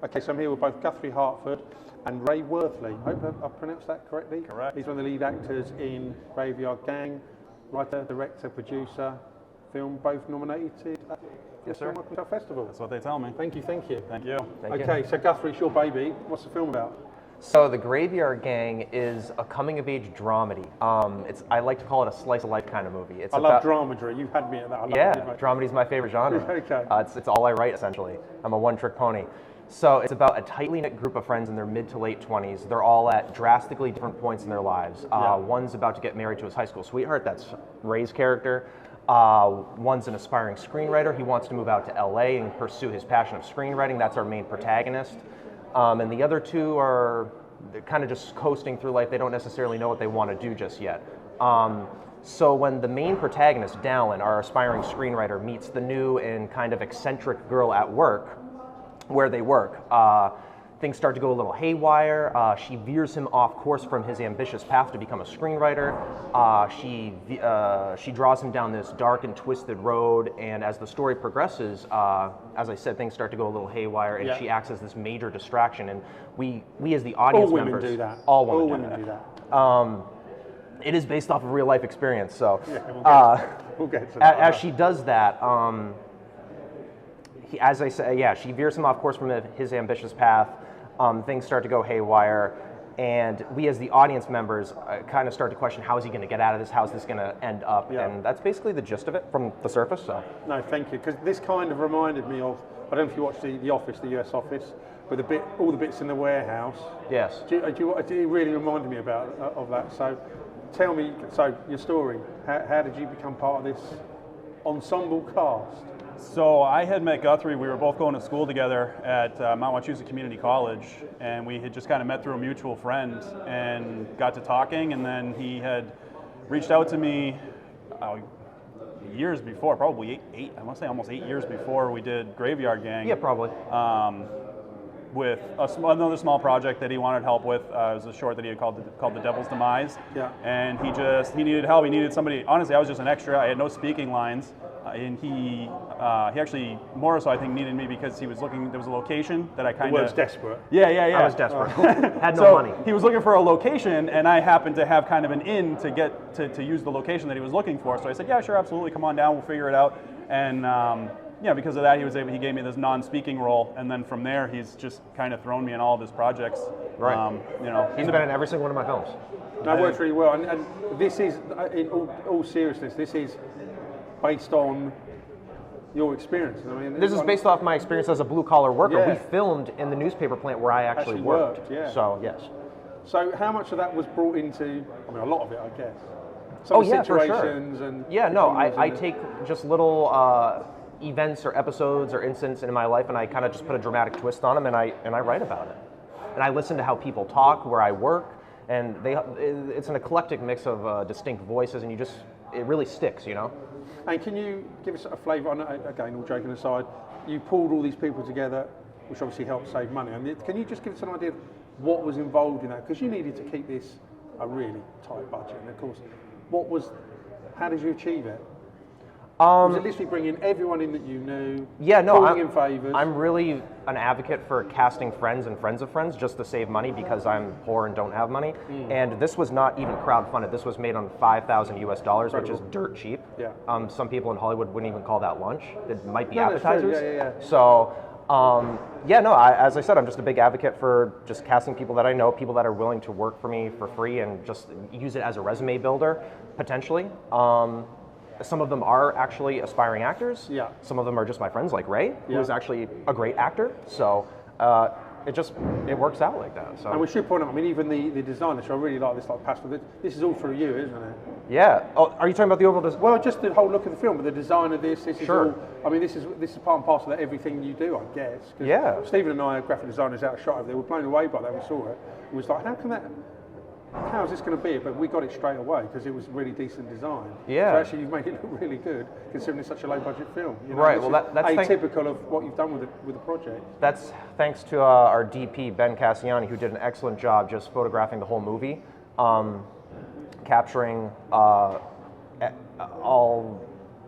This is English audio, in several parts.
Okay, so I'm here with both Guthrie Hartford and Ray Worthley. I hope I pronounced that correctly. Correct. He's one of the lead actors in Graveyard Gang, writer, director, producer, film, both nominated at the sir. Film Festival. That's what they tell me. Thank you, thank you. Thank you. Okay, so Guthrie, it's your baby. What's the film about? So The Graveyard Gang is a coming-of-age dramedy. I like to call it a slice-of-life kind of movie. I love dramedy. You've had me at that. I love it, dramedy is my favorite genre. Okay. It's all I write, essentially. I'm a one-trick pony. So it's about a tightly knit group of friends in their mid to late 20s. They're all at drastically different points in their lives. One's about to get married to his high school sweetheart. That's Ray's character. One's an aspiring screenwriter. He wants to move out to LA and pursue his passion of screenwriting. That's our main protagonist. And the other two are kind of just coasting through life. They don't necessarily know what they want to do just yet. So when the main protagonist, Dallin, our aspiring screenwriter, meets the new and kind of eccentric girl at work, where they work, things start to go a little haywire. She veers him off course from his ambitious path to become a screenwriter. She draws him down this dark and twisted road, and as the story progresses, as I said, things start to go a little haywire, and she acts as this major distraction. And we as the audience all members, women do that. All women do that. It is based off of real life experience, so we'll get to that. As she does that. As I say, she veers him off course from his ambitious path. Things start to go haywire, and we as the audience members kind of start to question, how is he going to get out of this? How is this going to end up? And that's basically the gist of it from the surface. So. No, thank you, because this kind of reminded me of, I don't know if you watched the Office, the US Office, with all the bits in the warehouse. Yes. It really reminded me of that. So tell me, your story, how did you become part of this ensemble cast? So I had met Guthrie. We were both going to school together at Mount Wachusett Community College, and we had just kind of met through a mutual friend and got to talking, and then he had reached out to me years before, probably I want to say almost 8 years before we did Graveyard Gang. Yeah, probably. With another small project that he wanted help with. It was a short that he had called The Devil's Demise. Yeah. And he needed help. He needed somebody. Honestly, I was just an extra. I had no speaking lines. And he actually, more so I think, needed me because he was looking, there was a location that I kind of... The word's desperate. Yeah. I was desperate. Had no money. He was looking for a location, and I happened to have kind of an in to get to use the location that he was looking for. So I said, yeah, sure, absolutely, come on down, we'll figure it out. And because of that, he gave me this non-speaking role, and then from there, he's just kind of thrown me in all of his projects. Right. He's been in every single one of my films. No, it works really well. And this is, in all seriousness, this is based on your experience. I mean, this is based off my experience as a blue-collar worker. Yeah. We filmed in the newspaper plant where I actually worked. Yeah. So, yes. So how much of that was brought into, a lot of it, I guess. Some situations for sure. and... Yeah, no, I take just little events or episodes or incidents in my life, and I kind of just put a dramatic twist on them, and I write about it. And I listen to how people talk, where I work, and it's an eclectic mix of distinct voices, and it really sticks, And can you give us a flavour on, again, all joking aside, you pulled all these people together, which obviously helped save money. And can you just give us an idea of what was involved in that? Because you needed to keep this a really tight budget. And of course, how did you achieve it? Was it literally bringing everyone in that you knew? Yeah, no, calling in favours? I'm really an advocate for casting friends and friends of friends just to save money because I'm poor and don't have money. And this was not even crowdfunded. This was made on $5,000 US, which is dirt cheap. Yeah. Some people in Hollywood wouldn't even call that lunch. It might be appetizers. Yeah. So, as I said, I'm just a big advocate for just casting people that I know, people that are willing to work for me for free and just use it as a resume builder, potentially. Some of them are actually aspiring actors. Yeah. Some of them are just my friends, like Ray, who is actually a great actor. So it works out like that. So. And we should point out, even the designer, so I really like this pastel. This is all through you, isn't it? Yeah. Oh, are you talking about the overall design? Well, just the whole look of the film, but the design of this is sure. all, this is part and parcel of everything you do, I guess. Yeah. Stephen and I are graphic designers out of shot over there. We were blown away by that. We saw it. It was like, how is this going to be? But we got it straight away because it was really decent design. Yeah. So actually, you've made it look really good considering it's such a low budget film. Right. Well, that's atypical of what you've done with the project. That's thanks to our DP Ben Cassiani, who did an excellent job just photographing the whole movie, capturing all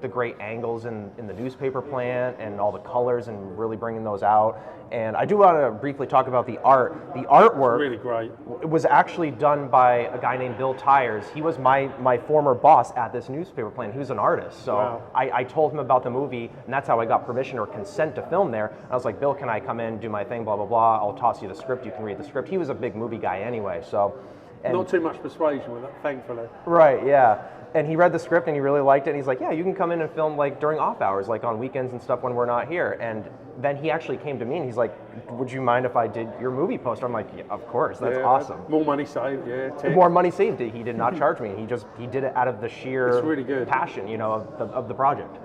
the great angles in the newspaper plant and all the colors and really bringing those out. And I do want to briefly talk about the art. The artwork Really great. was actually done by a guy named Bill Tyers. He was my former boss at this newspaper plant. He was an artist. So Wow. I told him about the movie, and that's how I got permission or consent to film there. I was like, Bill, can I come in, do my thing, blah, blah, blah. I'll toss you the script. You can read the script. He was a big movie guy anyway, so. And Not too much persuasion with it, thankfully. right, yeah. And he read the script and he really liked it. And he's like, yeah, you can come in and film like during off hours, like on weekends and stuff when we're not here. And then he actually came to me and he's like, would you mind if I did your movie poster? I'm like, yeah, of course, that's awesome. More money saved, yeah. Tick. More money saved. He did not charge me. He did it out of the sheer It's really good. passion, of the project.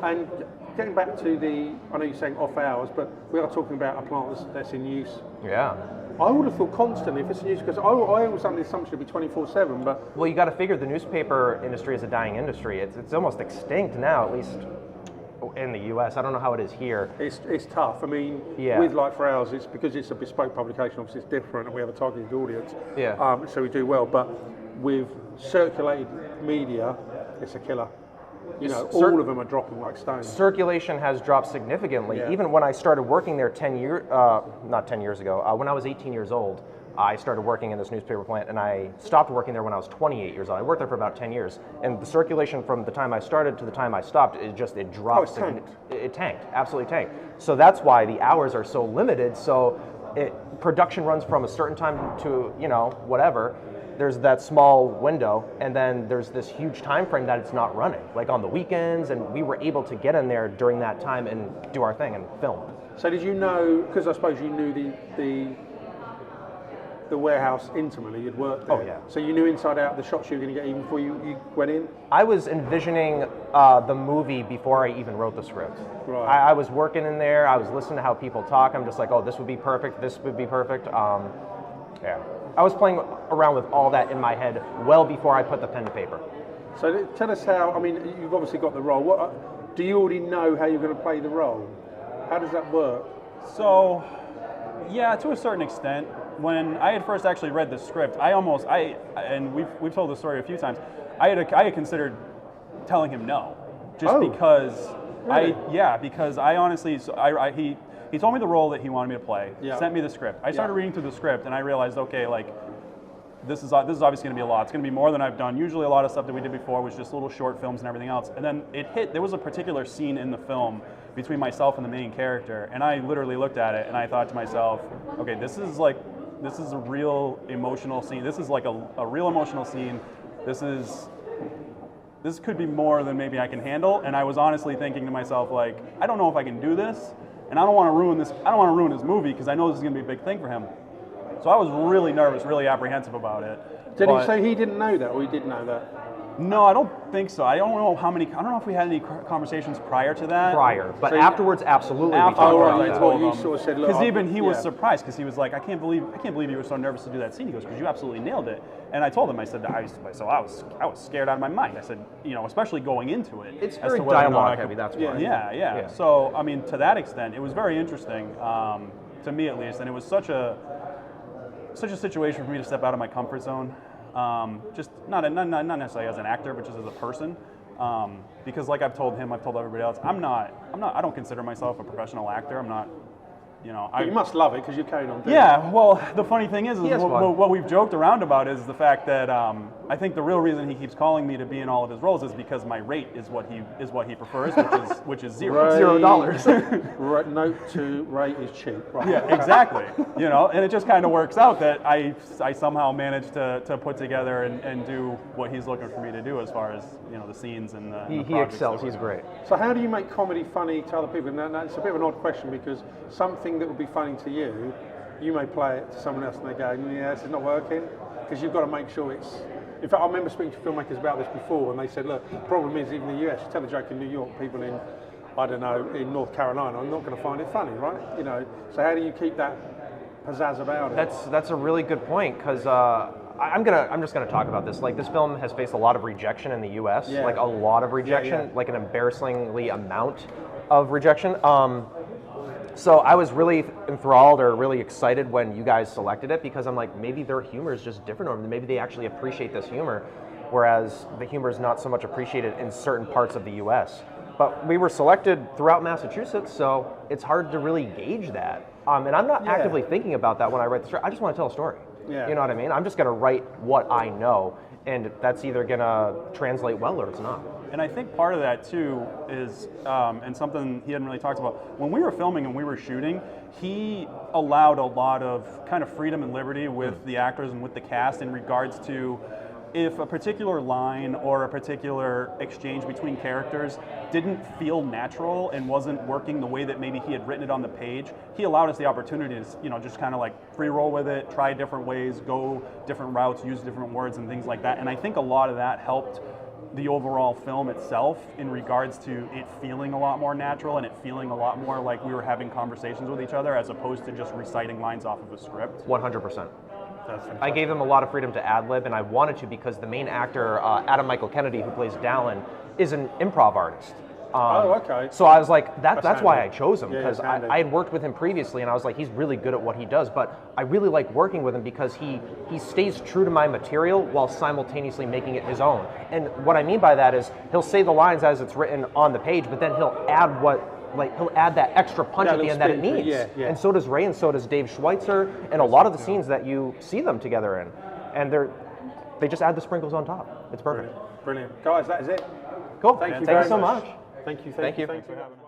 And getting back to I know you're saying off hours, but we are talking about a plant that's in use. Yeah. I would have thought constantly if it's in use, because I always had the assumption it'd be 24/7, but Well, you got to figure the newspaper industry is a dying industry. It's almost extinct now, at least in the U.S. I don't know how it is here. it's tough. I mean, Yeah. with like for ours, it's because it's a bespoke publication, obviously it's different, and we have a targeted audience. Yeah. So we do well, but with circulated media, it's a killer. You know, all of them are dropping like stones. Circulation has dropped significantly. Yeah. Even when I started working there not 10 years ago, when I was 18 years old, I started working in this newspaper plant, and I stopped working there when I was 28 years old. I worked there for about 10 years, and the circulation from the time I started to the time I stopped, it dropped. it's tanked. It tanked, absolutely tanked. So that's why the hours are so limited. So production runs from a certain time to, whatever. There's that small window, and then there's this huge time frame that it's not running, like on the weekends, and we were able to get in there during that time and do our thing and film. So did you know, because I suppose you knew the warehouse intimately, you'd worked there. Oh, yeah. So you knew inside out the shots you were going to get even before you went in? I was envisioning the movie before I even wrote the script. Right. I was working in there, I was listening to how people talk, I'm just like, oh, this would be perfect, this would be perfect. Yeah. I was playing around with all that in my head well before I put the pen to paper. So tell us how, I mean, you've obviously got the role. Do you already know how you're going to play the role? How does that work? So, yeah, to a certain extent. When I had first actually read the script, and we've told the story a few times, I had considered telling him no, just because really? because I honestly, he told me the role that he wanted me to play, sent me the script. I started reading through the script and I realized, okay, like this is obviously going to be a lot. It's going to be more than I've done. Usually a lot of stuff that we did before was just little short films and everything else. And then there was a particular scene in the film between myself and the main character, and I literally looked at it and I thought to myself, okay, this is a real emotional scene. This is like a real emotional scene. This could be more than maybe I can handle. And I was honestly thinking to myself, like, I don't know if I can do this, and I don't want to ruin this. I don't want to ruin his movie because I know this is going to be a big thing for him. So I was really nervous, really apprehensive about it. Did he say he didn't know that, or he did know that? No, I don't think so. I don't know if we had any conversations prior to that. But So afterwards, absolutely. Afterwards, we talked I about that. told you him. sort of said, look, Because even he was yeah. surprised, because he was like, I can't believe you were so nervous to do that scene. He goes, because you absolutely nailed it. And I told him, I said, I was scared out of my mind. I said, especially going into it. It's as very to whether or not dialogue I could- heavy, that's why. Yeah. So, I mean, to that extent, it was very interesting, to me at least, and it was such a situation for me to step out of my comfort zone. Just not necessarily as an actor, but just as a person. Because like I've told him, I've told everybody else, I don't consider myself a professional actor. I'm not, But you must love it because you carried on doing it. yeah, well, the funny thing is has fun. what we've joked around about is the fact that I think the real reason he keeps calling me to be in all of his roles is because my rate is what he prefers, which is zero. Right. $0. Right, note to rate is cheap. Right. Yeah, exactly. And it just kind of works out that I somehow managed to put together and do what he's looking for me to do as far as the scenes and the He projects excels. that we're He's doing. great. So how do you make comedy funny to other people? Now, it's a bit of an odd question because something that would be funny to you, you may play it to someone else and they go, yeah, this is not working, because you've got to make sure it's... In fact, I remember speaking to filmmakers about this before, and they said, look, the problem is, even in the US, you tell a joke in New York, people in, I don't know, in North Carolina are not going to find it funny, right? So how do you keep that pizzazz about it? That's a really good point, because I'm just gonna talk about this. Like, this film has faced a lot of rejection in the U.S. Yeah. Like a lot of rejection, Yeah. like an embarrassingly amount of rejection. So I was really enthralled or really excited when you guys selected it, because I'm like, maybe their humor is just different, or maybe they actually appreciate this humor. whereas the humor is not so much appreciated in certain parts of the U.S. But we were selected throughout Massachusetts, so it's hard to really gauge that. And I'm not actively thinking about that when I write the story. I just want to tell a story. Yeah. You know what I mean? I'm just going to write what I know, and that's either going to translate well or it's not. And I think part of that too is, and something he hadn't really talked about, when we were filming and we were shooting, he allowed a lot of kind of freedom and liberty with the actors and with the cast in regards to if a particular line or a particular exchange between characters didn't feel natural and wasn't working the way that maybe he had written it on the page, he allowed us the opportunity to, just kind of like free roll with it, try different ways, go different routes, use different words and things like that. And I think a lot of that helped the overall film itself in regards to it feeling a lot more natural and it feeling a lot more like we were having conversations with each other as opposed to just reciting lines off of a script. 100%. I gave them a lot of freedom to ad-lib, and I wanted to because the main actor, Adam Michael Kennedy, who plays Dallin, is an improv artist. Okay. So I was like, that's why I chose him, Yeah, because it's handy. I had worked with him previously, and I was like, he's really good at what he does, but I really like working with him because he stays true to my material while simultaneously making it his own. And what I mean by that is he'll say the lines as it's written on the page, but then he'll add that extra punch That at the little end that it spin, needs. yeah. And so does Ray, and so does Dave Schweitzer, and a lot of the scenes that you see them together in. And they just add the sprinkles on top. It's perfect. Brilliant. Guys, that is it. Cool. Thank you Thank very you so much. much. Thank you. Thank you. Thanks for having us.